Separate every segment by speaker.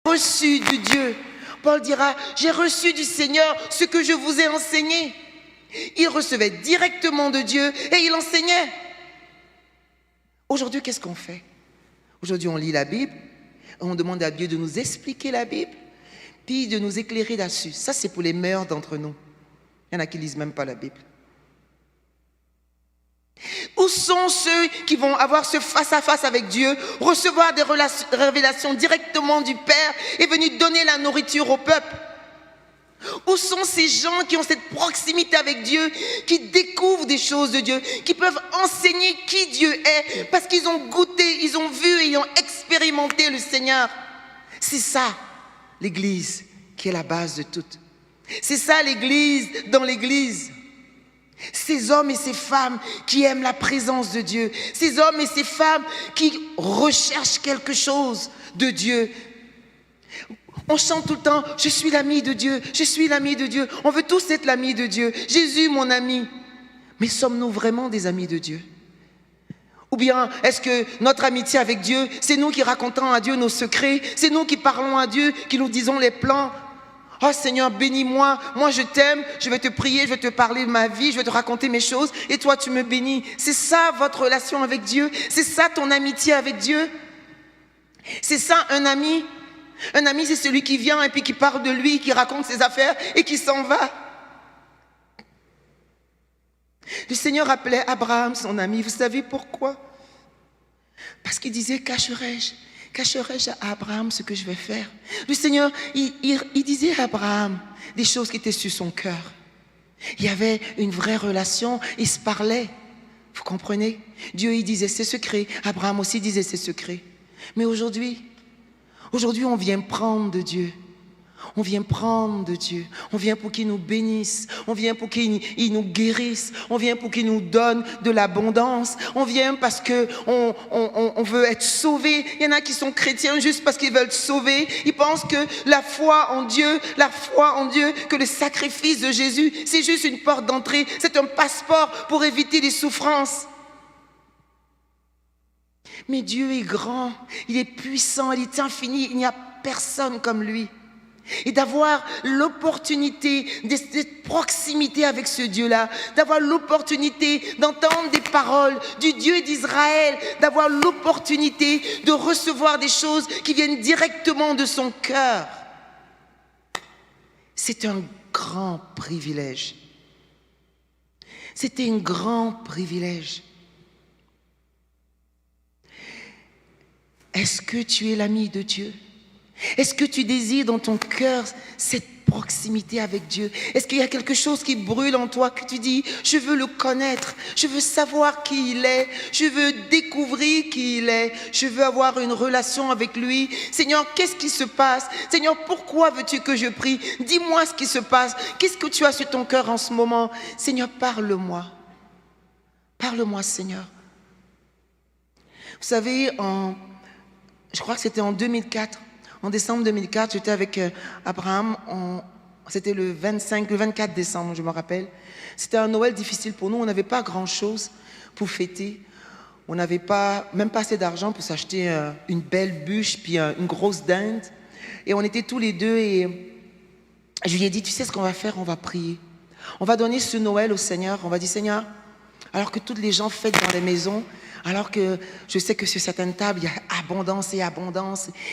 Speaker 1: reçu de Dieu. Paul dira, j'ai reçu du Seigneur ce que je vous ai enseigné. Il recevait directement de Dieu et il enseignait. Aujourd'hui, qu'est-ce qu'on fait? Aujourd'hui, on lit la Bible, on demande à Dieu de nous expliquer la Bible, puis de nous éclairer là-dessus. Ça, c'est pour les meilleurs d'entre nous. Il y en a qui ne lisent même pas la Bible. Où sont ceux qui vont avoir ce face-à-face avec Dieu, recevoir des révélations directement du Père et venir donner la nourriture au peuple? Où sont ces gens qui ont cette proximité avec Dieu, qui découvrent des choses de Dieu, qui peuvent enseigner qui Dieu est, parce qu'ils ont goûté, ils ont vu et ils ont expérimenté le Seigneur? C'est ça, l'Église, qui est la base de tout. C'est ça, l'Église dans l'Église. Ces hommes et ces femmes qui aiment la présence de Dieu, ces hommes et ces femmes qui recherchent quelque chose de Dieu. On chante tout le temps, je suis l'ami de Dieu, je suis l'ami de Dieu. On veut tous être l'ami de Dieu. Jésus, mon ami. Mais sommes-nous vraiment des amis de Dieu? Ou bien est-ce que notre amitié avec Dieu, c'est nous qui racontons à Dieu nos secrets, c'est nous qui parlons à Dieu, qui nous disons les plans? Oh Seigneur, bénis-moi, moi je t'aime, je vais te prier, je vais te parler de ma vie, je vais te raconter mes choses et toi tu me bénis. C'est ça votre relation avec Dieu? C'est ça ton amitié avec Dieu? C'est ça un ami? Un ami, c'est celui qui vient et puis qui parle de lui, qui raconte ses affaires et qui s'en va. Le Seigneur appelait Abraham son ami. Vous savez pourquoi? Parce qu'il disait, cacherai-je à Abraham ce que je vais faire? Le Seigneur, il disait à Abraham des choses qui étaient sur son cœur. Il y avait une vraie relation, ils se parlaient. Vous comprenez? Dieu, il disait ses secrets. Abraham aussi disait ses secrets. Mais aujourd'hui, on vient prendre de Dieu. On vient prendre de Dieu. On vient pour qu'il nous bénisse. On vient pour qu'il nous guérisse. On vient pour qu'il nous donne de l'abondance. On vient parce qu'on veut être sauvé. Il y en a qui sont chrétiens juste parce qu'ils veulent sauver. Ils pensent que la foi en Dieu, que le sacrifice de Jésus, c'est juste une porte d'entrée. C'est un passeport pour éviter les souffrances. Mais Dieu est grand, il est puissant, il est infini, il n'y a personne comme lui. Et d'avoir l'opportunité de cette proximité avec ce Dieu-là, d'avoir l'opportunité d'entendre des paroles du Dieu d'Israël, d'avoir l'opportunité de recevoir des choses qui viennent directement de son cœur. C'est un grand privilège. C'était un grand privilège. Est-ce que tu es l'ami de Dieu? Est-ce que tu désires dans ton cœur cette proximité avec Dieu? Est-ce qu'il y a quelque chose qui brûle en toi que tu dis, je veux le connaître, je veux savoir qui il est, je veux découvrir qui il est, je veux avoir une relation avec lui. Seigneur, qu'est-ce qui se passe? Seigneur, pourquoi veux-tu que je prie? Dis-moi ce qui se passe. Qu'est-ce que tu as sur ton cœur en ce moment? Seigneur, parle-moi. Parle-moi, Seigneur. Vous savez, je crois que c'était en 2004, en décembre 2004, j'étais avec Abraham, c'était le 24 décembre, je me rappelle. C'était un Noël difficile pour nous, on n'avait pas grand-chose pour fêter. On n'avait même pas assez d'argent pour s'acheter une belle bûche, puis une grosse dinde. Et on était tous les deux et je lui ai dit, tu sais ce qu'on va faire? On va prier. On va donner ce Noël au Seigneur, on va dire, Seigneur, alors que toutes les gens fêtent dans les maisons, alors que je sais que sur certaines tables, il y a abondance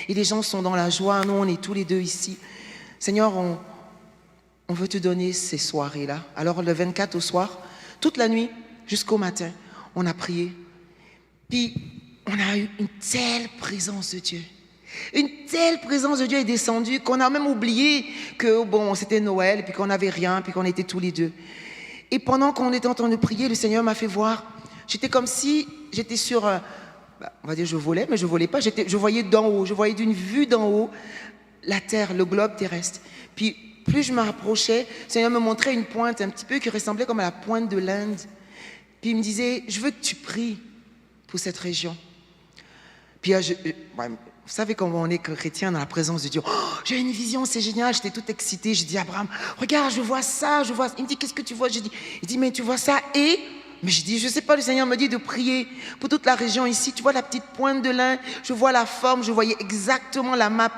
Speaker 1: et les gens sont dans la joie. Nous, on est tous les deux ici. Seigneur, on veut te donner ces soirées-là. Alors, le 24 au soir, toute la nuit jusqu'au matin, on a prié. Puis, on a eu une telle présence de Dieu. Une telle présence de Dieu est descendue qu'on a même oublié que, c'était Noël, puis qu'on n'avait rien, puis qu'on était tous les deux. Et pendant qu'on était en train de prier, le Seigneur m'a fait voir. J'étais comme si j'étais sur, on va dire je volais, mais je volais pas. Je voyais d'en haut, je voyais d'une vue d'en haut la terre, le globe terrestre. Puis plus je me rapprochais, le Seigneur me montrait une pointe un petit peu qui ressemblait comme à la pointe de l'Inde. Puis il me disait, je veux que tu pries pour cette région. Puis vous savez comment on est chrétien dans la présence de Dieu. Oh, j'ai une vision, c'est génial. J'étais toute excitée. Je dis à Abraham, regarde, je vois ça, je vois. Il me dit, qu'est-ce que tu vois? Il dit, mais tu vois ça et... Mais je dis, je ne sais pas, le Seigneur me dit de prier pour toute la région ici. Tu vois la petite pointe de l'Inde, je vois la forme, je voyais exactement la map.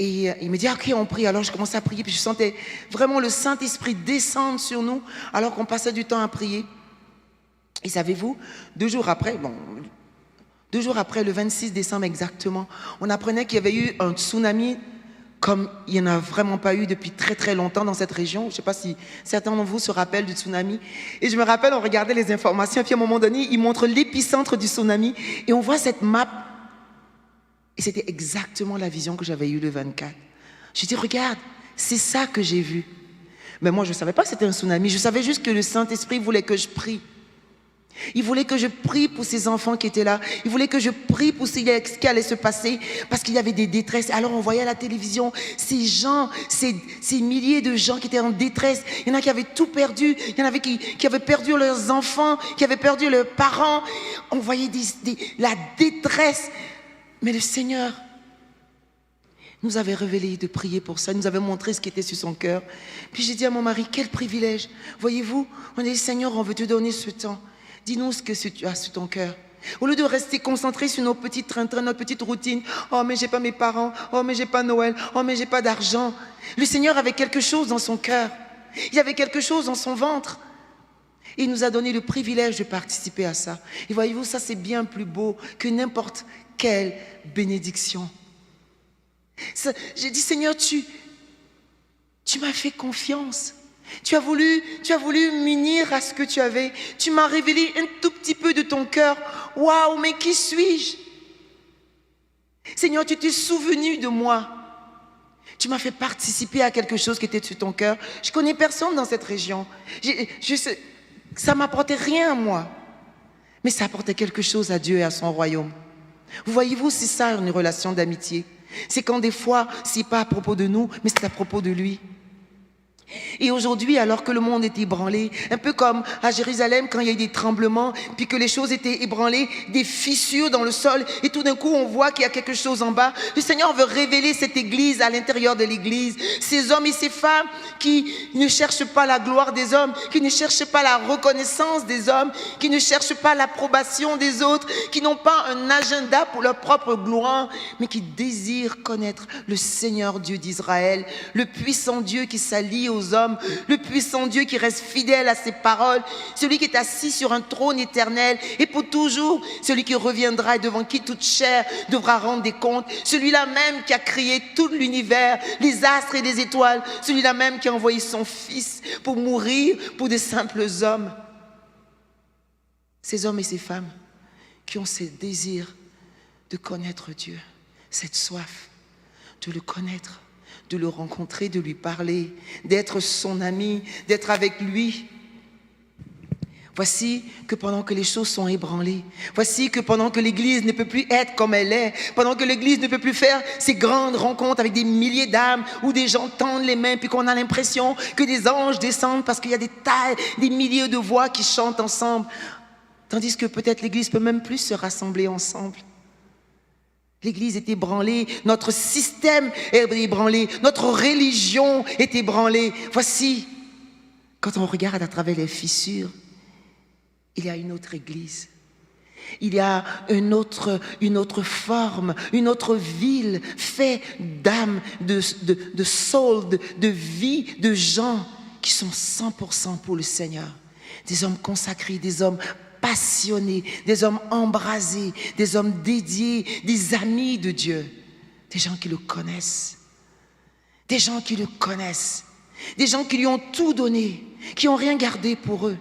Speaker 1: Et il me dit, ok, on prie. Alors je commençais à prier, puis je sentais vraiment le Saint-Esprit descendre sur nous, alors qu'on passait du temps à prier. Et savez-vous, 2 jours après, le 26 décembre exactement, on apprenait qu'il y avait eu un tsunami comme il n'y en a vraiment pas eu depuis très très longtemps dans cette région. Je ne sais pas si certains d'entre vous se rappellent du tsunami. Et je me rappelle, on regardait les informations, et puis à un moment donné, ils montrent l'épicentre du tsunami, et on voit cette map. Et c'était exactement la vision que j'avais eue le 24. J'ai dit, regarde, c'est ça que j'ai vu. Mais moi, je ne savais pas que c'était un tsunami. Je savais juste que le Saint-Esprit voulait que je prie. Il voulait que je prie pour ces enfants qui étaient là. Il voulait que je prie pour ce qui allait se passer, parce qu'il y avait des détresses. Alors on voyait à la télévision ces gens, ces milliers de gens qui étaient en détresse. Il y en a qui avaient tout perdu. Il y en avait qui avaient perdu leurs enfants, qui avaient perdu leurs parents. On voyait la détresse. Mais le Seigneur nous avait révélé de prier pour ça. Il nous avait montré ce qui était sur son cœur. Puis j'ai dit à mon mari, quel privilège. Voyez-vous, on a dit, Seigneur, on veut te donner ce temps. Dis-nous ce que tu as sur ton cœur. Au lieu de rester concentré sur nos petits trains-trains, notre petite routine. Oh, mais j'ai pas mes parents. Oh, mais j'ai pas Noël. Oh, mais j'ai pas d'argent. Le Seigneur avait quelque chose dans son cœur. Il y avait quelque chose dans son ventre. Et il nous a donné le privilège de participer à ça. Et voyez-vous, ça c'est bien plus beau que n'importe quelle bénédiction. J'ai dit, Seigneur, tu m'as fait confiance. Tu as voulu m'unir à ce que tu avais. Tu m'as révélé un tout petit peu de ton cœur. Waouh, mais qui suis-je? Seigneur, tu t'es souvenu de moi. Tu m'as fait participer à quelque chose qui était sur ton cœur. Je connais personne dans cette région. Ça m'apportait rien à moi. Mais ça apportait quelque chose à Dieu et à son royaume. Vous voyez-vous, c'est ça une relation d'amitié. C'est quand des fois, c'est pas à propos de nous, mais c'est à propos de lui. Et aujourd'hui, alors que le monde est ébranlé, un peu comme à Jérusalem quand il y a eu des tremblements, puis que les choses étaient ébranlées, des fissures dans le sol, et tout d'un coup on voit qu'il y a quelque chose en bas. Le Seigneur veut révéler cette église à l'intérieur de l'église, ces hommes et ces femmes qui ne cherchent pas la gloire des hommes, qui ne cherchent pas la reconnaissance des hommes, qui ne cherchent pas l'approbation des autres, qui n'ont pas un agenda pour leur propre gloire, mais qui désirent connaître le Seigneur Dieu d'Israël, le puissant Dieu qui s'allie aux hommes, le puissant Dieu qui reste fidèle à ses paroles, celui qui est assis sur un trône éternel et pour toujours, celui qui reviendra et devant qui toute chair devra rendre des comptes, celui-là même qui a créé tout l'univers, les astres et les étoiles, celui-là même qui a envoyé son Fils pour mourir pour des simples hommes. Ces hommes et ces femmes qui ont ce désir de connaître Dieu, cette soif de le connaître, de le rencontrer, de lui parler, d'être son ami, d'être avec lui. Voici que pendant que les choses sont ébranlées, voici que pendant que l'Église ne peut plus être comme elle est, pendant que l'Église ne peut plus faire ces grandes rencontres avec des milliers d'âmes où des gens tendent les mains puis qu'on a l'impression que des anges descendent parce qu'il y a des milliers de voix qui chantent ensemble, tandis que peut-être l'Église peut même plus se rassembler ensemble. L'Église est ébranlée, notre système est ébranlé, notre religion est ébranlée. Voici, quand on regarde à travers les fissures, il y a une autre Église. Il y a une autre forme, une autre ville faite d'âmes, de soul, de vie, de gens qui sont 100% pour le Seigneur. Des hommes consacrés, des hommes passionnés, des hommes embrasés, des hommes dédiés, des amis de Dieu, des gens qui le connaissent, des gens qui le connaissent, des gens qui lui ont tout donné, qui n'ont rien gardé pour eux.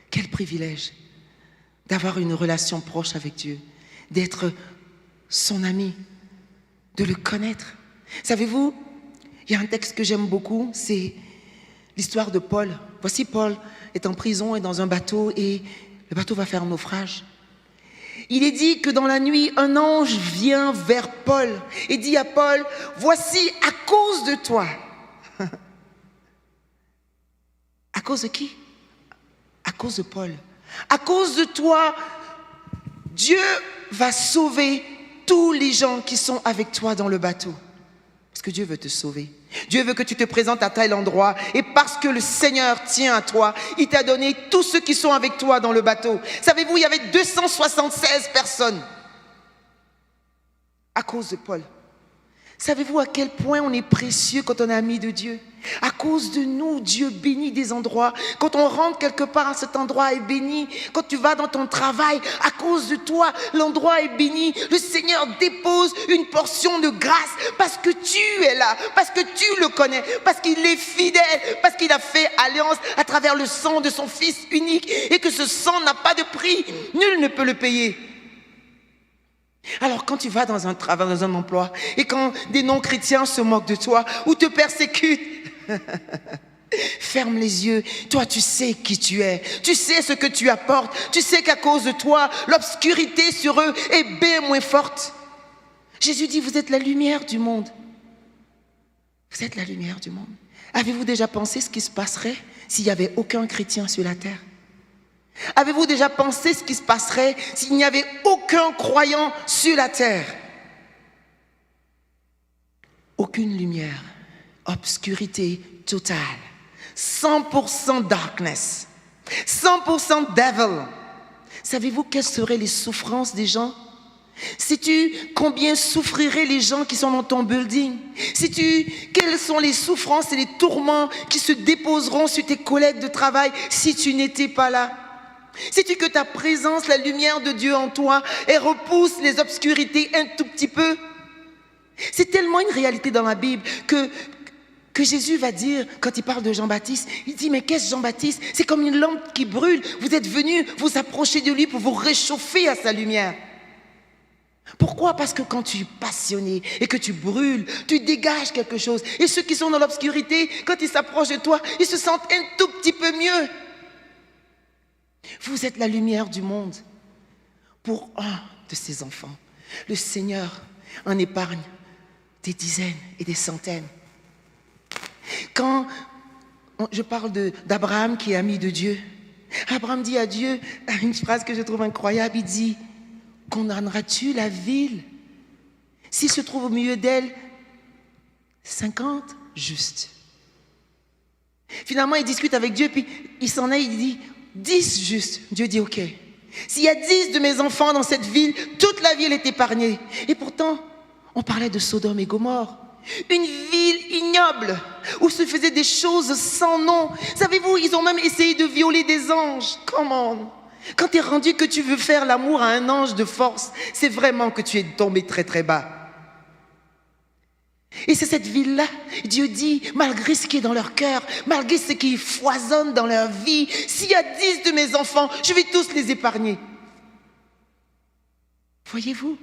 Speaker 1: Quel privilège d'avoir une relation proche avec Dieu, d'être son ami, de le connaître. Savez-vous, il y a un texte que j'aime beaucoup, c'est l'histoire de Paul. Voici Paul est en prison et dans un bateau et le bateau va faire un naufrage. Il est dit que dans la nuit, un ange vient vers Paul et dit à Paul, voici à cause de toi. À cause de qui? À cause de Paul. À cause de toi, Dieu va sauver tous les gens qui sont avec toi dans le bateau. Parce que Dieu veut te sauver. Dieu veut que tu te présentes à tel endroit. Et parce que le Seigneur tient à toi, il t'a donné tous ceux qui sont avec toi dans le bateau. Savez-vous, il y avait 276 personnes. À cause de Paul. Savez-vous à quel point on est précieux quand on est ami de Dieu? À cause de nous, Dieu bénit des endroits. Quand on rentre quelque part, cet endroit est béni. Quand tu vas dans ton travail, à cause de toi, l'endroit est béni. Le Seigneur dépose une portion de grâce parce que tu es là, parce que tu le connais, parce qu'il est fidèle, parce qu'il a fait alliance à travers le sang de son Fils unique et que ce sang n'a pas de prix. Nul ne peut le payer. Alors quand tu vas dans un travail, dans un emploi, et quand des non-chrétiens se moquent de toi ou te persécutent, ferme les yeux. Toi, tu sais qui tu es. Tu sais ce que tu apportes. Tu sais qu'à cause de toi, l'obscurité sur eux est bien moins forte. Jésus dit, vous êtes la lumière du monde. Vous êtes la lumière du monde. Avez-vous déjà pensé ce qui se passerait s'il n'y avait aucun chrétien sur la terre? Avez-vous déjà pensé ce qui se passerait s'il n'y avait aucun croyant sur la terre? Aucune lumière, obscurité totale, 100% darkness, 100% devil. Savez-vous quelles seraient les souffrances des gens? Sais-tu combien souffriraient les gens qui sont dans ton building? Sais-tu quelles sont les souffrances et les tourments qui se déposeront sur tes collègues de travail si tu n'étais pas là? Sais-tu que ta présence, la lumière de Dieu en toi, elle repousse les obscurités un tout petit peu? C'est tellement une réalité dans la Bible que Jésus va dire, quand il parle de Jean-Baptiste, il dit, mais qu'est-ce Jean-Baptiste? C'est comme une lampe qui brûle. Vous êtes venus vous approcher de lui pour vous réchauffer à sa lumière. Pourquoi? Parce que quand tu es passionné et que tu brûles, tu dégages quelque chose. Et ceux qui sont dans l'obscurité, quand ils s'approchent de toi, ils se sentent un tout petit peu mieux. Vous êtes la lumière du monde pour un de ses enfants. Le Seigneur en épargne des dizaines et des centaines. Quand je parle d'Abraham qui est ami de Dieu, Abraham dit à Dieu une phrase que je trouve incroyable, il dit, condamneras-tu la ville s'il se trouve au milieu d'elle 50 justes? Finalement, il discute avec Dieu, puis il s'en est, il dit, 10 justes. Dieu dit, ok. S'il y a 10 de mes enfants dans cette ville, toute la ville est épargnée. Et pourtant, on parlait de Sodome et Gomorrhe. Une ville ignoble, où se faisaient des choses sans nom. Savez-vous, ils ont même essayé de violer des anges. Comment? Quand tu es rendu que tu veux faire l'amour à un ange de force, c'est vraiment que tu es tombé très très bas. Et c'est cette ville-là, Dieu dit, malgré ce qui est dans leur cœur, malgré ce qui foisonne dans leur vie, s'il y a 10 de mes enfants, je vais tous les épargner. Voyez-vous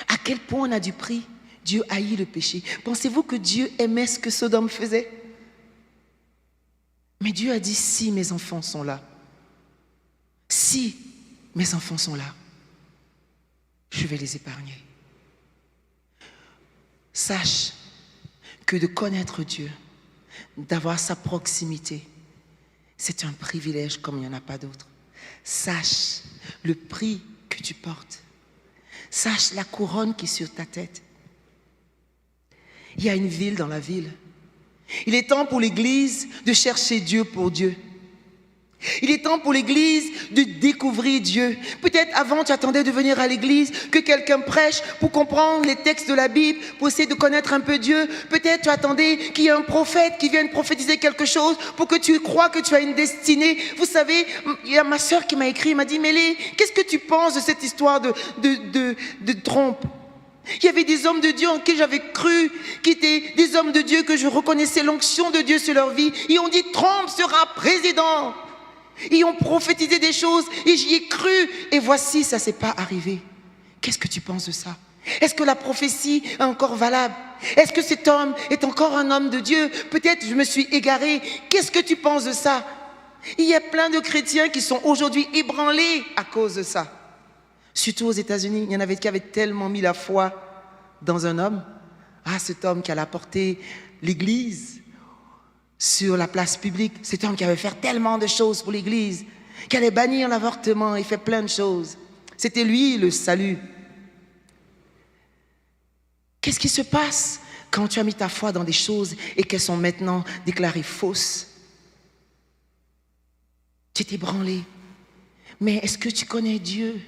Speaker 1: à quel point on a du prix? Dieu haït le péché. Pensez-vous que Dieu aimait ce que Sodome faisait? Mais Dieu a dit, si mes enfants sont là, si mes enfants sont là, je vais les épargner. Sache que de connaître Dieu, d'avoir sa proximité, c'est un privilège comme il n'y en a pas d'autre. Sache le prix que tu portes. Sache la couronne qui est sur ta tête. Il y a une ville dans la ville. Il est temps pour l'Église de chercher Dieu pour Dieu. Il est temps pour l'Église de découvrir Dieu. Peut-être avant tu attendais de venir à l'Église, que quelqu'un prêche pour comprendre les textes de la Bible, pour essayer de connaître un peu Dieu. Peut-être tu attendais qu'il y ait un prophète qui vienne prophétiser quelque chose pour que tu crois que tu as une destinée. Vous savez, il y a ma soeur qui m'a écrit, elle m'a dit, Mélie, qu'est-ce que tu penses de cette histoire de trompe? Il y avait des hommes de Dieu en qui j'avais cru, qui étaient des hommes de Dieu que je reconnaissais l'onction de Dieu sur leur vie. Ils ont dit, Trump sera président. Ils ont prophétisé des choses et j'y ai cru. Et voici, ça ne s'est pas arrivé. Qu'est-ce que tu penses de ça? Est-ce que la prophétie est encore valable? Est-ce que cet homme est encore un homme de Dieu? Peut-être je me suis égarée. Qu'est-ce que tu penses de ça? Il y a plein de chrétiens qui sont aujourd'hui ébranlés à cause de ça. Surtout aux États-Unis, il y en avait qui avaient tellement mis la foi dans un homme. Ah, cet homme qui allait apporter l'Église sur la place publique. Cet homme qui avait fait tellement de choses pour l'Église, qui allait bannir l'avortement, il fait plein de choses. C'était lui le salut. Qu'est-ce qui se passe quand tu as mis ta foi dans des choses et qu'elles sont maintenant déclarées fausses? Tu t'es ébranlé. Mais est-ce que tu connais Dieu?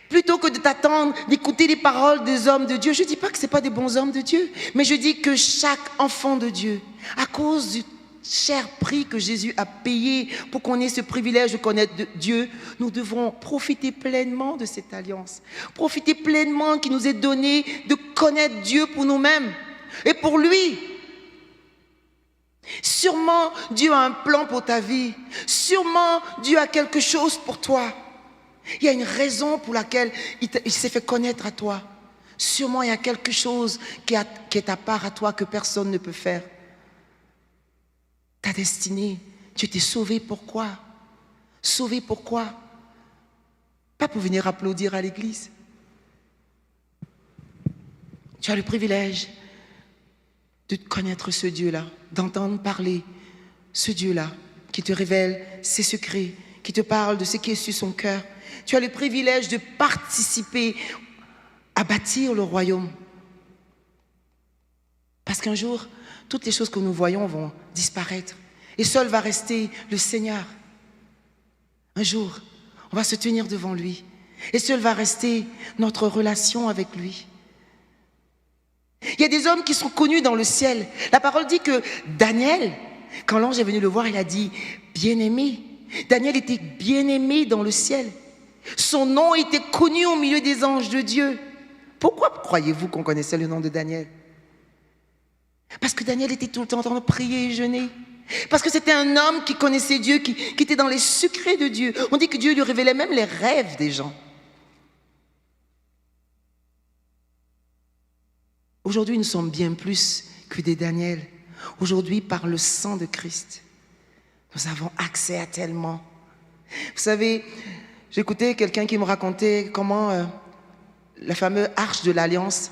Speaker 1: Plutôt que de t'attendre, d'écouter les paroles des hommes de Dieu. Je ne dis pas que ce n'est pas des bons hommes de Dieu, mais je dis que chaque enfant de Dieu, à cause du cher prix que Jésus a payé pour qu'on ait ce privilège de connaître Dieu, nous devons profiter pleinement de cette alliance. Profiter pleinement qu'il nous est donné de connaître Dieu pour nous-mêmes et pour lui. Sûrement, Dieu a un plan pour ta vie. Sûrement, Dieu a quelque chose pour toi. Il y a une raison pour laquelle il s'est fait connaître à toi. Sûrement, il y a quelque chose qui est à part à toi que personne ne peut faire. Ta destinée, Dieu t'est sauvé. Pourquoi? Sauvé pourquoi? Pas pour venir applaudir à l'église. Tu as le privilège de connaître ce Dieu-là, d'entendre parler ce Dieu-là qui te révèle ses secrets, qui te parle de ce qui est sur son cœur. Tu as le privilège de participer à bâtir le royaume. Parce qu'un jour, toutes les choses que nous voyons vont disparaître. Et seul va rester le Seigneur. Un jour, on va se tenir devant lui. Et seul va rester notre relation avec lui. Il y a des hommes qui sont connus dans le ciel. La parole dit que Daniel, quand l'ange est venu le voir, il a dit « bien-aimé ». Daniel était bien-aimé dans le ciel. Son nom était connu au milieu des anges de Dieu. Pourquoi croyez-vous qu'on connaissait le nom de Daniel? Parce que Daniel était tout le temps en train de prier et jeûner. Parce que c'était un homme qui connaissait Dieu, qui était dans les secrets de Dieu. On dit que Dieu lui révélait même les rêves des gens. Aujourd'hui, nous sommes bien plus que des Daniel. Aujourd'hui, par le sang de Christ, nous avons accès à tellement. Vous savez, j'écoutais quelqu'un qui me racontait comment la fameuse arche de l'Alliance,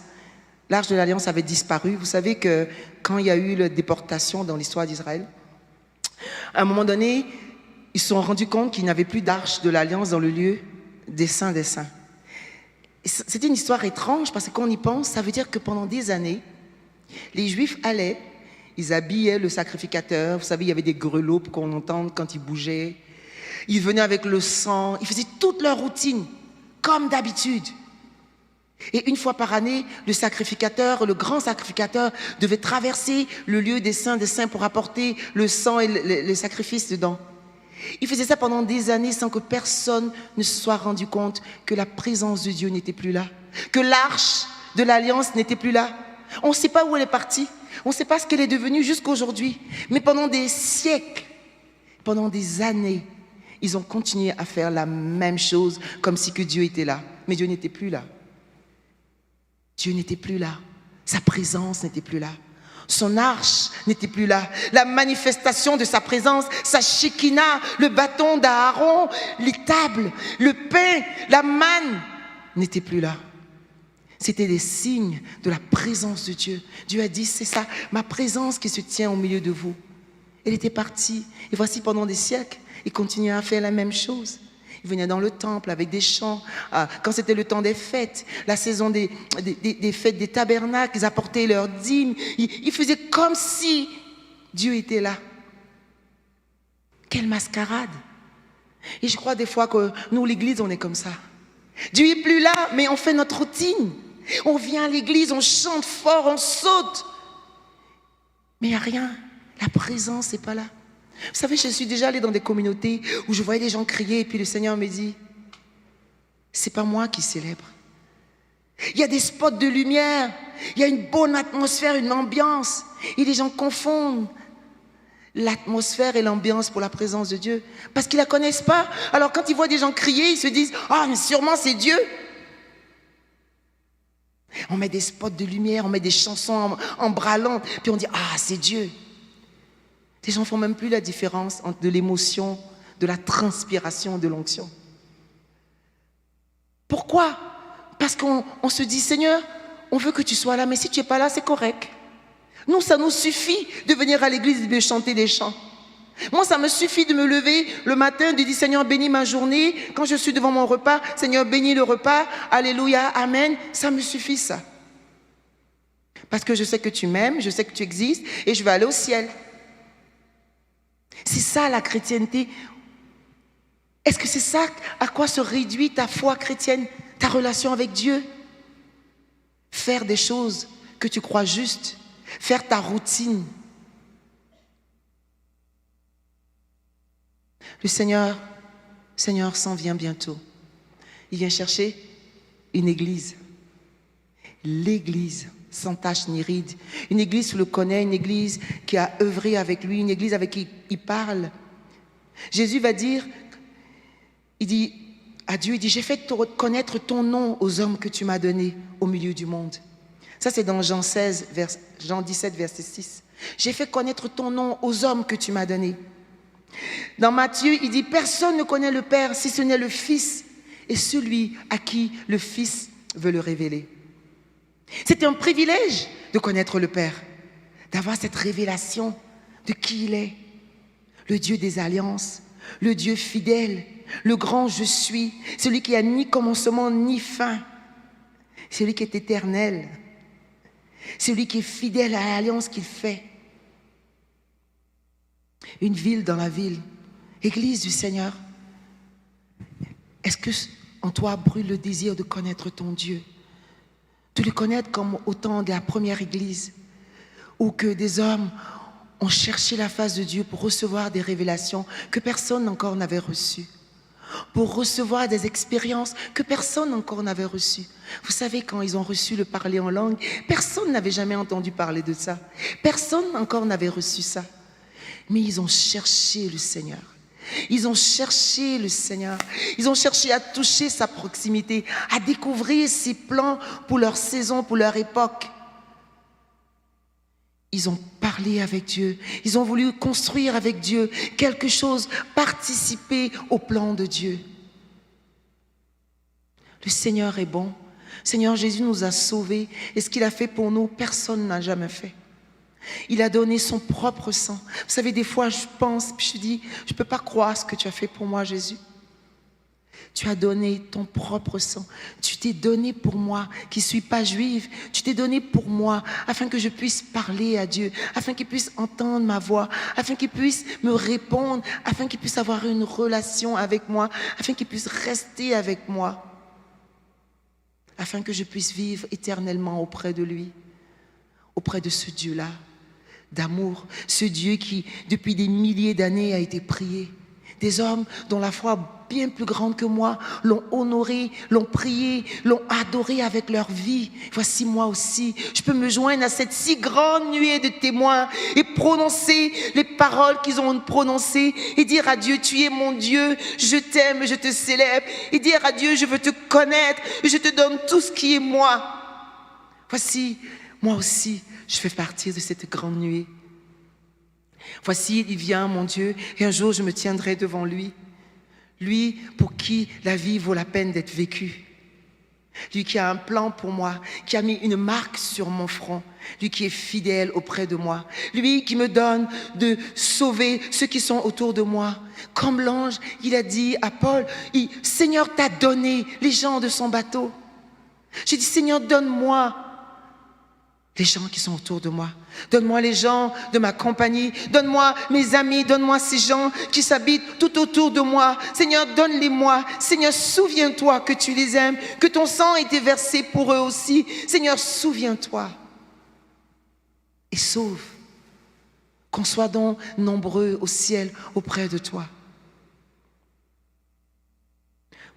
Speaker 1: l'arche de l'Alliance avait disparu. Vous savez que quand il y a eu la déportation dans l'histoire d'Israël, à un moment donné, ils se sont rendus compte qu'il n'y avait plus d'arche de l'Alliance dans le lieu des saints des saints. C'était une histoire étrange parce que quand on y pense, ça veut dire que pendant des années, les Juifs allaient, ils habillaient le sacrificateur. Vous savez, il y avait des grelots pour qu'on entende quand il bougeait. Ils venaient avec le sang. Ils faisaient toute leur routine, comme d'habitude. Et une fois par année, le sacrificateur, le grand sacrificateur, devait traverser le lieu des saints pour apporter le sang et les sacrifices dedans. Il faisait ça pendant des années sans que personne ne se soit rendu compte que la présence de Dieu n'était plus là, que l'arche de l'Alliance n'était plus là. On ne sait pas où elle est partie, on ne sait pas ce qu'elle est devenue jusqu'à aujourd'hui. Mais pendant des siècles, pendant des années, ils ont continué à faire la même chose comme si que Dieu était là. Mais Dieu n'était plus là. Dieu n'était plus là. Sa présence n'était plus là. Son arche n'était plus là. La manifestation de sa présence, sa Shekinah, le bâton d'Aaron, les tables, le pain, la manne, n'étaient plus là. C'était des signes de la présence de Dieu. Dieu a dit, c'est ça, ma présence qui se tient au milieu de vous. Elle était partie. Et voici pendant des siècles, il continuait à faire la même chose. Ils venaient dans le temple avec des chants. Quand c'était le temps des fêtes, la saison des fêtes des tabernacles, ils apportaient leurs dîmes. Ils faisaient comme si Dieu était là. Quelle mascarade! Et je crois des fois que nous, l'église, on est comme ça. Dieu n'est plus là, mais on fait notre routine. On vient à l'église, on chante fort, on saute. Mais il n'y a rien. La présence n'est pas là. Vous savez, je suis déjà allée dans des communautés où je voyais les gens crier et puis le Seigneur me dit, c'est pas moi qui célèbre. Il y a des spots de lumière, il y a une bonne atmosphère, une ambiance. Et les gens confondent l'atmosphère et l'ambiance pour la présence de Dieu parce qu'ils ne la connaissent pas. Alors quand ils voient des gens crier, ils se disent, ah, mais sûrement c'est Dieu. On met des spots de lumière, on met des chansons embrallantes, puis on dit, ah, c'est Dieu. Les gens ne font même plus la différence entre de l'émotion, de la transpiration, de l'onction. Pourquoi? Parce qu'on se dit, Seigneur, on veut que tu sois là, mais si tu n'es pas là, c'est correct. Nous, ça nous suffit de venir à l'église et de chanter des chants. Moi, ça me suffit de me lever le matin, de dire, Seigneur, bénis ma journée. Quand je suis devant mon repas, Seigneur, bénis le repas. Alléluia, Amen. Ça me suffit, ça. Parce que je sais que tu m'aimes, je sais que tu existes et je vais aller au ciel. C'est ça la chrétienté. Est-ce que c'est ça à quoi se réduit ta foi chrétienne? ta relation avec Dieu, faire des choses que tu crois justes, faire ta routine. Le Seigneur s'en vient bientôt. Il vient chercher une église. L'église sans tache ni ride. Une église qui le connaît, une église qui a œuvré avec lui, une église avec qui il parle. Jésus va dire, il dit à Dieu, il dit, j'ai fait connaître ton nom aux hommes que tu m'as donnés au milieu du monde. Ça, c'est dans Jean 17, verset 6. J'ai fait connaître ton nom aux hommes que tu m'as donnés. Dans Matthieu, il dit, personne ne connaît le Père si ce n'est le Fils et celui à qui le Fils veut le révéler. C'est un privilège de connaître le Père, d'avoir cette révélation de qui il est, le Dieu des alliances, le Dieu fidèle, le grand je suis, celui qui a ni commencement ni fin, celui qui est éternel, celui qui est fidèle à l'alliance qu'il fait. Une ville dans la ville, Église du Seigneur. Est-ce que en toi brûle le désir de connaître ton Dieu? De le connaître comme au temps de la première Église, où que des hommes ont cherché la face de Dieu pour recevoir des révélations que personne encore n'avait reçues, pour recevoir des expériences que personne encore n'avait reçues. Vous savez, quand ils ont reçu le parler en langue, personne n'avait jamais entendu parler de ça. Personne encore n'avait reçu ça. Mais ils ont cherché le Seigneur. Ils ont cherché le Seigneur. Ils ont cherché à toucher sa proximité, à découvrir ses plans pour leur saison, pour leur époque. Ils ont parlé avec Dieu. Ils ont voulu construire avec Dieu quelque chose, participer au plan de Dieu. Le Seigneur est bon. Le Seigneur Jésus nous a sauvés. Et ce qu'il a fait pour nous, personne n'a jamais fait. Il a donné son propre sang. Vous savez, des fois, je pense, puis je dis, je ne peux pas croire ce que tu as fait pour moi, Jésus. Tu as donné ton propre sang. Tu t'es donné pour moi, qui ne suis pas juive. Tu t'es donné pour moi, afin que je puisse parler à Dieu, afin qu'il puisse entendre ma voix, afin qu'il puisse me répondre, afin qu'il puisse avoir une relation avec moi, afin qu'il puisse rester avec moi, afin que je puisse vivre éternellement auprès de lui, auprès de ce Dieu-là d'amour, ce Dieu qui, depuis des milliers d'années, a été prié. Des hommes dont la foi bien plus grande que moi l'ont honoré, l'ont prié, l'ont adoré avec leur vie. Voici moi aussi, je peux me joindre à cette si grande nuée de témoins et prononcer les paroles qu'ils ont prononcées et dire à Dieu, tu es mon Dieu, je t'aime, je te célèbre, et dire à Dieu, je veux te connaître, et je te donne tout ce qui est moi. Voici, moi aussi, je fais partie de cette grande nuée. Voici, il vient, mon Dieu, et un jour je me tiendrai devant lui. Lui pour qui la vie vaut la peine d'être vécue. Lui qui a un plan pour moi, qui a mis une marque sur mon front. Lui qui est fidèle auprès de moi. Lui qui me donne de sauver ceux qui sont autour de moi. Comme l'ange, il a dit à Paul, Seigneur t'a donné les gens de son bateau. J'ai dit, Seigneur, donne-moi les gens qui sont autour de moi. Donne-moi les gens de ma compagnie. Donne-moi mes amis. Donne-moi ces gens qui s'habitent tout autour de moi. Seigneur, donne-les-moi. Seigneur, souviens-toi que tu les aimes, que ton sang a été versé pour eux aussi. Seigneur, souviens-toi. Et sauve. Qu'on soit donc nombreux au ciel auprès de toi.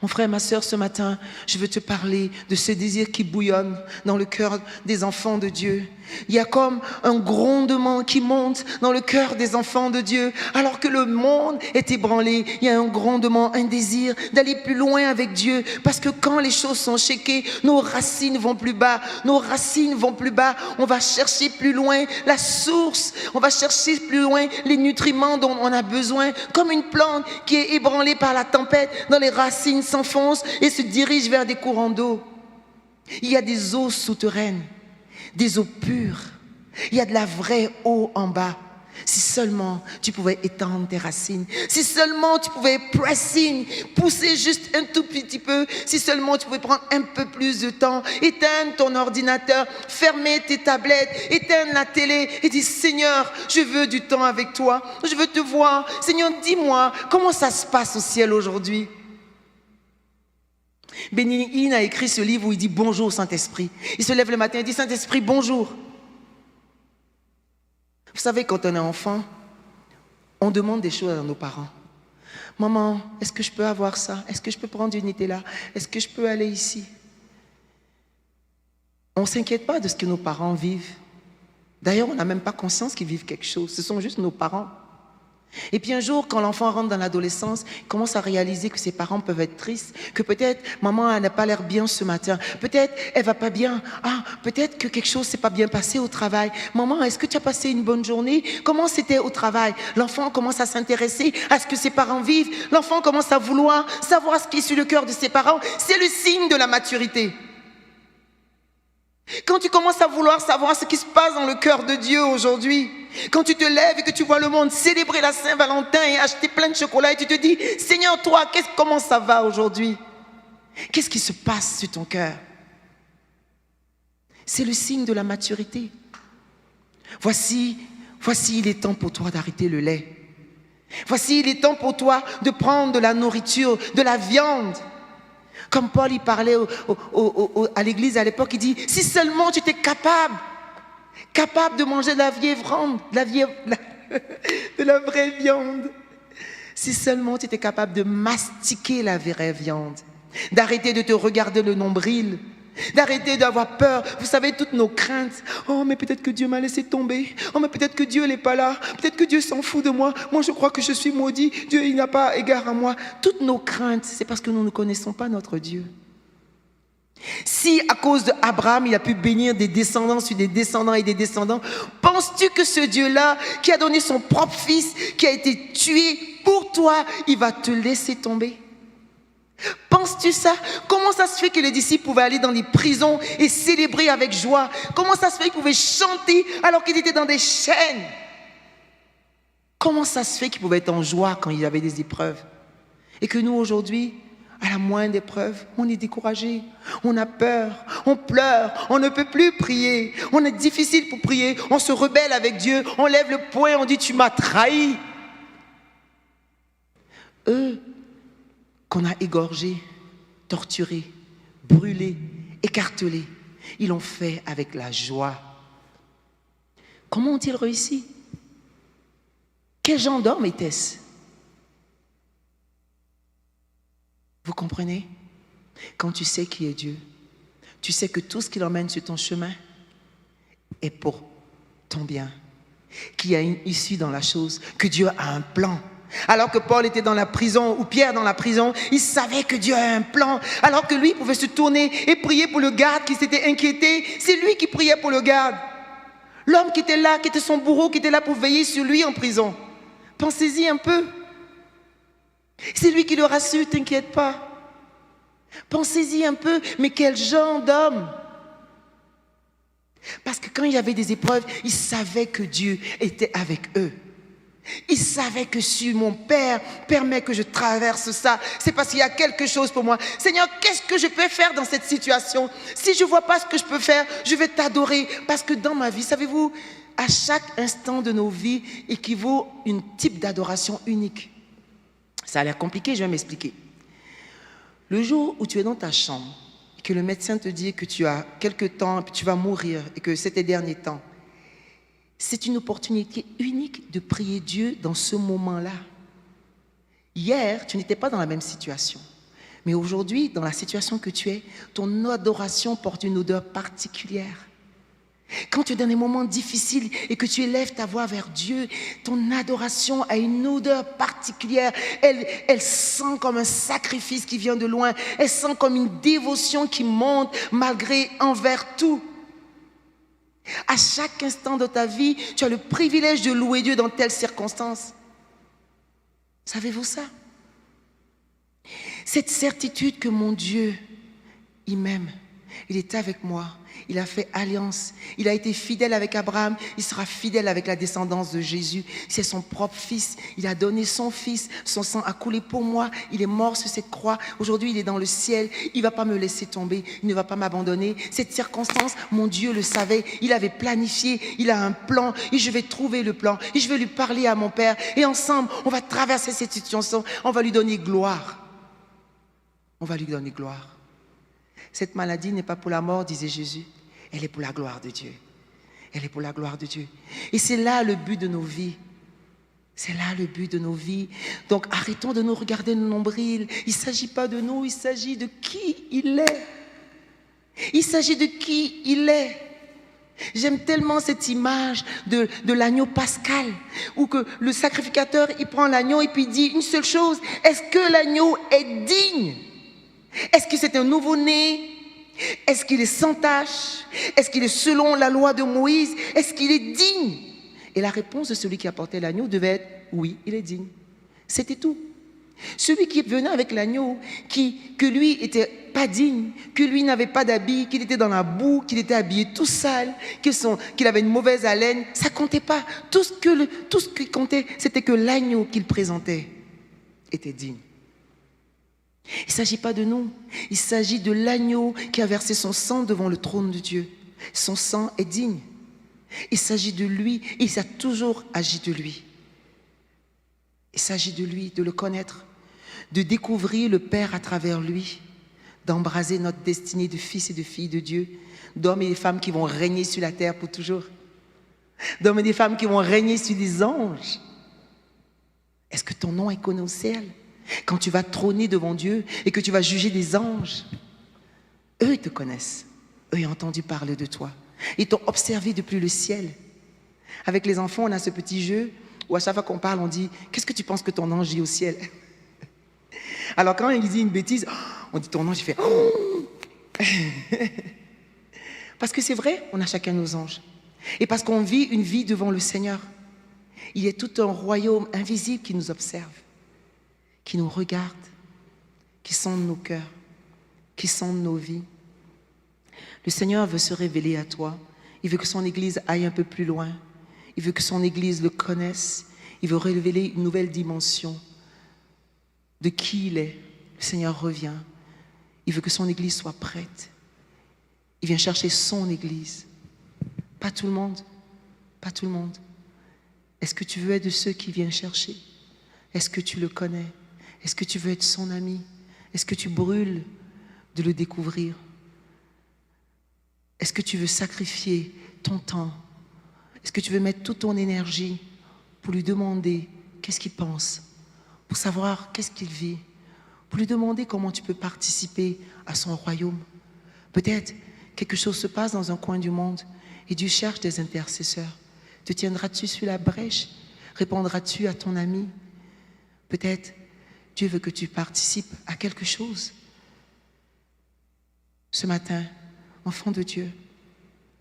Speaker 1: Mon frère, ma sœur, ce matin, je veux te parler de ce désir qui bouillonne dans le cœur des enfants de Dieu. Il y a comme un grondement qui monte dans le cœur des enfants de Dieu. Alors que le monde est ébranlé, il y a un grondement, un désir d'aller plus loin avec Dieu. Parce que quand les choses sont shaké, nos racines vont plus bas. Nos racines vont plus bas. On va chercher plus loin la source. On va chercher plus loin les nutriments dont on a besoin. Comme une plante qui est ébranlée par la tempête, dont les racines s'enfoncent et se dirigent vers des courants d'eau. Il y a des eaux souterraines, des eaux pures. Il y a de la vraie eau en bas. Si seulement tu pouvais étendre tes racines, si seulement tu pouvais pousser juste un tout petit peu, si seulement tu pouvais prendre un peu plus de temps, éteindre ton ordinateur, fermer tes tablettes, éteindre la télé et dire, Seigneur, je veux du temps avec toi, je veux te voir. Seigneur, dis-moi, comment ça se passe au ciel aujourd'hui? Benny Hinn a écrit ce livre où il dit bonjour Saint-Esprit. Il se lève le matin et dit Saint-Esprit, bonjour. Vous savez, quand on est enfant, on demande des choses à nos parents. Maman, est-ce que je peux avoir ça? Est-ce que je peux prendre du Nutella? Est-ce que je peux aller ici? On ne s'inquiète pas de ce que nos parents vivent. D'ailleurs, on n'a même pas conscience qu'ils vivent quelque chose. Ce sont juste nos parents. Et puis un jour, quand l'enfant rentre dans l'adolescence, il commence à réaliser que ses parents peuvent être tristes, que peut-être maman elle n'a pas l'air bien ce matin, peut-être elle va pas bien, peut-être que quelque chose s'est pas bien passé au travail. Maman, est-ce que tu as passé une bonne journée? Comment c'était au travail? L'enfant commence à s'intéresser à ce que ses parents vivent. L'enfant commence à vouloir savoir ce qui est sur le cœur de ses parents. C'est le signe de la maturité. Quand tu commences à vouloir savoir ce qui se passe dans le cœur de Dieu aujourd'hui, quand tu te lèves et que tu vois le monde célébrer la Saint-Valentin et acheter plein de chocolat et tu te dis, Seigneur, toi, comment ça va aujourd'hui? Qu'est-ce qui se passe sur ton cœur? C'est le signe de la maturité. Voici, il est temps pour toi d'arrêter le lait. Voici, il est temps pour toi de prendre de la nourriture, de la viande. Comme Paul, il parlait à l'église à l'époque, il dit, si seulement tu étais capable de manger de la vieille viande, de la vraie viande. Si seulement tu étais capable de mastiquer la vraie viande, d'arrêter de te regarder le nombril, d'arrêter d'avoir peur. Vous savez, toutes nos craintes. Oh, mais peut-être que Dieu m'a laissé tomber. Oh, mais peut-être que Dieu n'est pas là. Peut-être que Dieu s'en fout de moi. Moi, je crois que je suis maudit. Dieu, il n'a pas égard à moi. Toutes nos craintes, c'est parce que nous ne connaissons pas notre Dieu. Si à cause d'Abraham, il a pu bénir des descendants sur des descendants et des descendants, penses-tu que ce Dieu-là, qui a donné son propre fils, qui a été tué pour toi, il va te laisser tomber? Penses-tu ça? Comment ça se fait que les disciples pouvaient aller dans les prisons et célébrer avec joie? Comment ça se fait qu'ils pouvaient chanter alors qu'ils étaient dans des chaînes? Comment ça se fait qu'ils pouvaient être en joie quand il y avait des épreuves? Et que nous aujourd'hui, à la moindre épreuve, on est découragé, on a peur, on pleure, on ne peut plus prier, on est difficile pour prier, on se rebelle avec Dieu, on lève le poing, on dit tu m'as trahi. Eux, qu'on a égorgés, torturés, brûlés, écartelés, ils l'ont fait avec la joie. Comment ont-ils réussi? Quel genre d'homme était-ce? Vous comprenez? Quand tu sais qui est Dieu, tu sais que tout ce qui l'emmène sur ton chemin est pour ton bien, qu'il y a une issue dans la chose, que Dieu a un plan. Alors que Paul était dans la prison, ou Pierre dans la prison, il savait que Dieu a un plan. Alors que lui pouvait se tourner et prier pour le garde qui s'était inquiété. C'est lui qui priait pour le garde. L'homme qui était là, qui était son bourreau, qui était là pour veiller sur lui en prison. Pensez-y un peu. C'est lui qui le rassure, t'inquiète pas. Pensez-y un peu, mais quel genre d'homme? Parce que quand il y avait des épreuves, ils savaient que Dieu était avec eux. Ils savaient que si mon Père permet que je traverse ça, c'est parce qu'il y a quelque chose pour moi. Seigneur, qu'est-ce que je peux faire dans cette situation? Si je ne vois pas ce que je peux faire, je vais t'adorer. Parce que dans ma vie, savez-vous, à chaque instant de nos vies équivaut un type d'adoration unique. Ça a l'air compliqué, je vais m'expliquer. Le jour où tu es dans ta chambre et que le médecin te dit que tu as quelques temps, puis tu vas mourir et que c'est tes derniers temps, c'est une opportunité unique de prier Dieu dans ce moment-là. Hier, tu n'étais pas dans la même situation. Mais aujourd'hui, dans la situation que tu es, ton adoration porte une odeur particulière. Quand tu es dans des moments difficiles et que tu élèves ta voix vers Dieu, ton adoration a une odeur particulière. Elle sent comme un sacrifice qui vient de loin. Elle sent comme une dévotion qui monte malgré envers tout. À chaque instant de ta vie, tu as le privilège de louer Dieu dans telles circonstances. Savez-vous ça? Cette certitude que mon Dieu, il m'aime, il est avec moi, il a fait alliance, il a été fidèle avec Abraham, il sera fidèle avec la descendance de Jésus. C'est son propre fils, il a donné son fils, son sang a coulé pour moi, il est mort sur cette croix, aujourd'hui il est dans le ciel, il ne va pas me laisser tomber, il ne va pas m'abandonner. Cette circonstance, mon Dieu le savait, il avait planifié, il a un plan et je vais trouver le plan et je vais lui parler à mon Père et ensemble on va traverser cette situation, on va lui donner gloire. On va lui donner gloire. Cette maladie n'est pas pour la mort, disait Jésus. Elle est pour la gloire de Dieu. Elle est pour la gloire de Dieu. Et c'est là le but de nos vies. C'est là le but de nos vies. Donc arrêtons de nous regarder le nombril. Il ne s'agit pas de nous, il s'agit de qui il est. Il s'agit de qui il est. J'aime tellement cette image de l'agneau pascal, où que le sacrificateur, il prend l'agneau et puis il dit une seule chose: est-ce que l'agneau est digne? Est-ce que c'est un nouveau-né? Est-ce qu'il est sans tache? Est-ce qu'il est selon la loi de Moïse? Est-ce qu'il est digne? Et la réponse de celui qui apportait l'agneau devait être oui, il est digne. C'était tout. Celui qui venait avec l'agneau, que lui n'était pas digne, que lui n'avait pas d'habit, qu'il était dans la boue, qu'il était habillé tout sale, qu'il avait une mauvaise haleine, ça ne comptait pas. Tout ce qui comptait, c'était que l'agneau qu'il présentait était digne. Il ne s'agit pas de nous, il s'agit de l'agneau qui a versé son sang devant le trône de Dieu. Son sang est digne. Il s'agit de lui, il a toujours agi de lui. Il s'agit de lui, de le connaître, de découvrir le Père à travers lui, d'embraser notre destinée de fils et de filles de Dieu, d'hommes et de femmes qui vont régner sur la terre pour toujours, d'hommes et de femmes qui vont régner sur les anges. Est-ce que ton nom est connu au ciel? Quand tu vas trôner devant Dieu et que tu vas juger des anges, eux ils te connaissent, eux ils ont entendu parler de toi, ils t'ont observé depuis le ciel. Avec les enfants, on a ce petit jeu où à chaque fois qu'on parle, on dit « Qu'est-ce que tu penses que ton ange dit au ciel ?» Alors quand il dit une bêtise, on dit ton ange, il fait oh. Parce que c'est vrai, on a chacun nos anges. Et parce qu'on vit une vie devant le Seigneur. Il y a tout un royaume invisible qui nous observe, qui nous regarde, qui sonde nos cœurs, qui sonde nos vies. Le Seigneur veut se révéler à toi. Il veut que son Église aille un peu plus loin. Il veut que son Église le connaisse. Il veut révéler une nouvelle dimension de qui il est. Le Seigneur revient. Il veut que son Église soit prête. Il vient chercher son Église. Pas tout le monde. Pas tout le monde. Est-ce que tu veux être de ceux qui viennent chercher? Est-ce que tu le connais? Est-ce que tu veux être son ami? Est-ce que tu brûles de le découvrir? Est-ce que tu veux sacrifier ton temps? Est-ce que tu veux mettre toute ton énergie pour lui demander qu'est-ce qu'il pense? Pour savoir qu'est-ce qu'il vit? Pour lui demander comment tu peux participer à son royaume? Peut-être quelque chose se passe dans un coin du monde et Dieu cherche des intercesseurs. Te tiendras-tu sur la brèche? Répondras-tu à ton ami? Peut-être Dieu veut que tu participes à quelque chose. Ce matin, enfant de Dieu,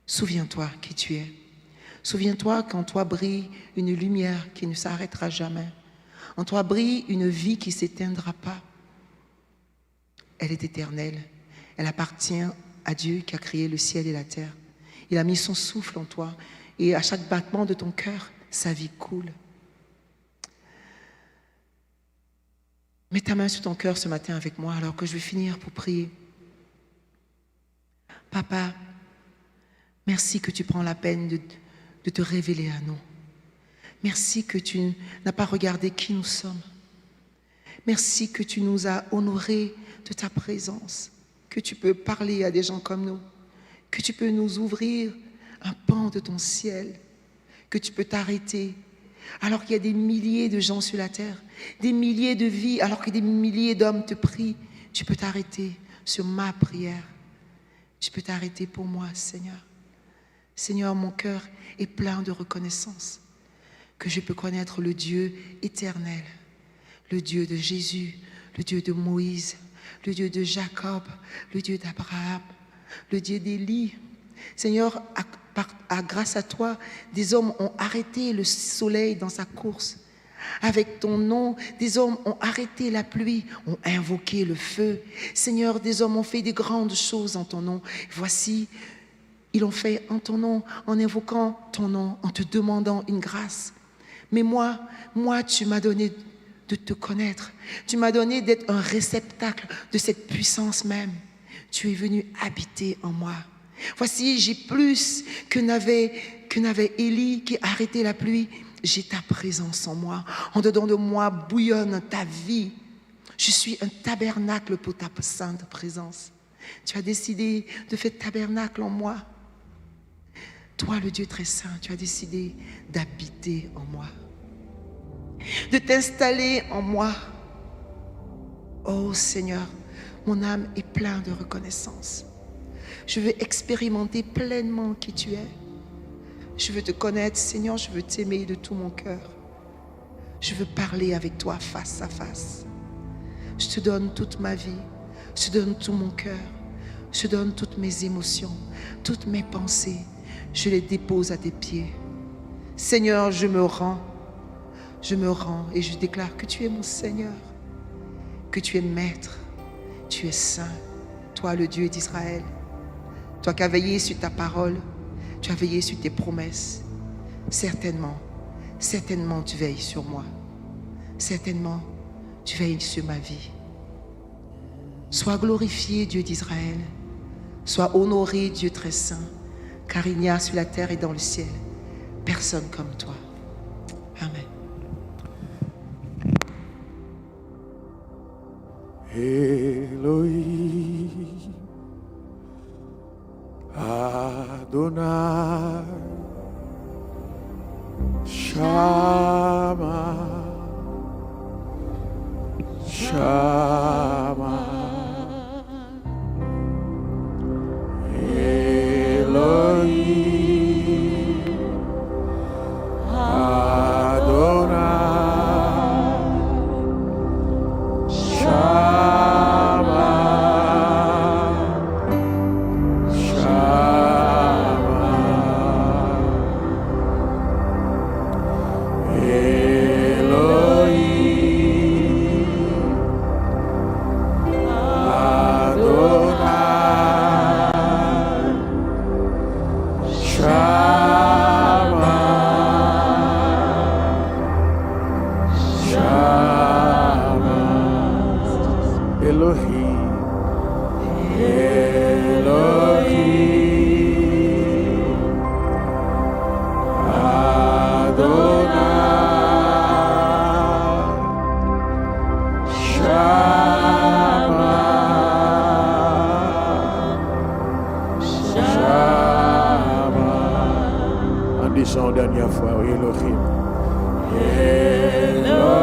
Speaker 1: souviens-toi qui tu es. Souviens-toi qu'en toi brille une lumière qui ne s'arrêtera jamais. En toi brille une vie qui ne s'éteindra pas. Elle est éternelle. Elle appartient à Dieu qui a créé le ciel et la terre. Il a mis son souffle en toi et à chaque battement de ton cœur, sa vie coule. Mets ta main sur ton cœur ce matin avec moi alors que je vais finir pour prier. Papa, merci que tu prends la peine de te révéler à nous. Merci que tu n'as pas regardé qui nous sommes. Merci que tu nous as honorés de ta présence, que tu peux parler à des gens comme nous, que tu peux nous ouvrir un pan de ton ciel, que tu peux t'arrêter alors qu'il y a des milliers de gens sur la terre, des milliers de vies, alors que des milliers d'hommes te prient. Tu peux t'arrêter sur ma prière. Tu peux t'arrêter pour moi, Seigneur. Seigneur, mon cœur est plein de reconnaissance que je peux connaître le Dieu éternel, le Dieu de Jésus, le Dieu de Moïse, le Dieu de Jacob, le Dieu d'Abraham, le Dieu d'Élie. Seigneur, grâce à toi, des hommes ont arrêté le soleil dans sa course. Avec ton nom, des hommes ont arrêté la pluie, ont invoqué le feu. Seigneur, des hommes ont fait des grandes choses en ton nom. Voici, ils l'ont fait en ton nom, en invoquant ton nom, en te demandant une grâce. Mais moi, tu m'as donné de te connaître. Tu m'as donné d'être un réceptacle de cette puissance même. Tu es venu habiter en moi. Voici, j'ai plus que n'avait Élie qui arrêtait la pluie. J'ai ta présence en moi. En dedans de moi bouillonne ta vie. Je suis un tabernacle pour ta sainte présence. Tu as décidé de faire tabernacle en moi. Toi, le Dieu très saint, tu as décidé d'habiter en moi, de t'installer en moi. Oh Seigneur, mon âme est pleine de reconnaissance. Je veux expérimenter pleinement qui tu es. Je veux te connaître, Seigneur, je veux t'aimer de tout mon cœur. Je veux parler avec toi face à face. Je te donne toute ma vie, je te donne tout mon cœur, je te donne toutes mes émotions, toutes mes pensées. Je les dépose à tes pieds. Seigneur, je me rends et je déclare que tu es mon Seigneur, que tu es maître, tu es saint, toi le Dieu d'Israël, toi qui as veillé sur ta parole, tu as veillé sur tes promesses. Certainement tu veilles sur moi. Certainement tu veilles sur ma vie. Sois glorifié, Dieu d'Israël. Sois honoré, Dieu très saint, car il n'y a sur la terre et dans le ciel personne comme toi. Amen.
Speaker 2: Elohim, Adonai, Shama, Shama, Elohim, Adonai, Shama, Shama, Elohim, Elohim, Adonai, Shama, Shama. En disant dernière fois, Elohim, Elohim.